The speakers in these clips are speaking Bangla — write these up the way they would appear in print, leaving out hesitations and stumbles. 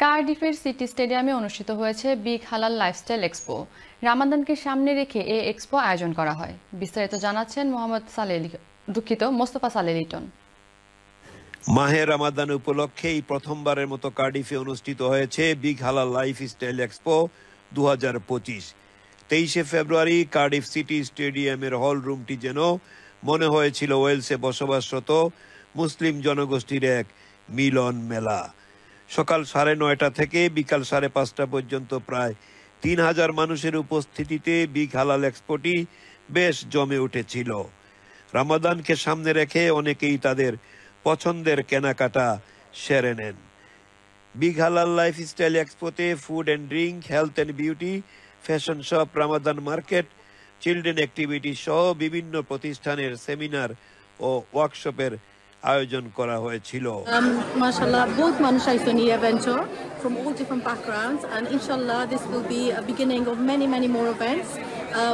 কার্ডিফের সিটি স্টেডিয়ামে অনুষ্ঠিত হয়েছে বিগ হালাল লাইফস্টাইল এক্সপো। রামাদানকে সামনে রেখে এই এক্সপো আয়োজন করা হয়। বিস্তারিত জানাচ্ছেন মোস্তফা সালে লিটন। মাহে রামাদান উপলক্ষে এই প্রথমবারের মতো কার্ডিফে অনুষ্ঠিত হয়েছে বিগ হালাল লাইফস্টাইল এক্সপো 2025। 23শে ফেব্রুয়ারি কার্ডিফ সিটি স্টেডিয়ামের হল রুমটি যেন মনে হয়েছিল ওয়েলসে বসবাসরত মুসলিম জনগোষ্ঠীর এক মিলন মেলা। সকাল 9:30 থেকে বিকাল 5:30 পর্যন্ত প্রায় 3000 মানুষের উপস্থিতিতে বিগ হালাল এক্সপোটি বেশ জমে উঠেছিল। রামাদানকে সামনে রেখে অনেকেই তাদের পছন্দের কেনাকাটা সেরে নেন। বিগ হালাল লাইফস্টাইল এক্সপোতে food and drink, health and beauty, fashion shop, Ramadan market, children activity সহ বিভিন্ন প্রতিষ্ঠানের সেমিনার ও ওয়ার্কশপের আয়োজন করা হয়েছিল। Mashallah, both মানুষ আইছেন এই event from all different backgrounds, and inshallah this will be a beginning of many more events.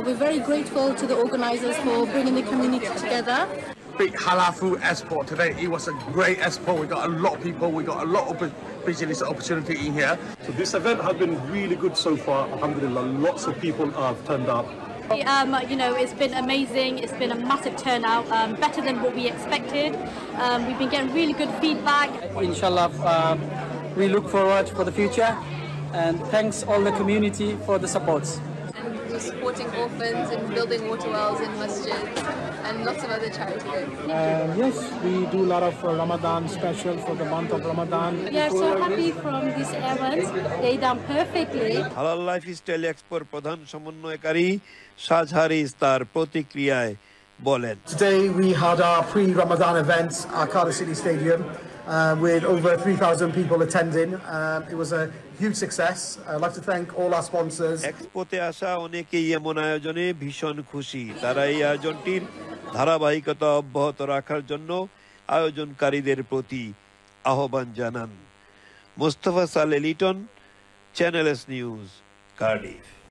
We're very grateful to the organizers for bringing the community together. Big Halal Food Expo today. It was a great expo. We got a lot of people. We got a lot of business opportunity in here. So this event has been really good so far. Alhamdulillah, lots of people have turned up. It's been amazing. It's been a massive turnout, better than what we expected. We've been getting really good feedback. Inshallah, we look forward for the future, and thanks all the community for the supports. And we're supporting orphans and building water wells in masjids and lots of other charity work. Yes, we do a lot of Ramadan special for the month of Ramadan. We are so happy from this event. They done perfectly. হালাল লাইফস্টাইল এক্সপোর প্রধান সমন্বয়কারী সাজহারিস তার প্রতিক্রিয়ায় বলেন, Today we had our pre-Ramadan event at Cardiff City Stadium with over 3,000 people attending. It was a huge success. I'd like to thank all our sponsors. এক্সপোতে আসা অনেকেই এমন আয়োজনে ভীষণ খুশি। তারা এই আয়োজনটির ধারাবাহিকতা অব্যাহত রাখার জন্য আয়োজনকারীদের প্রতি আহ্বান জানান। মোস্তফা সালে Liton, channel S news, Cardiff.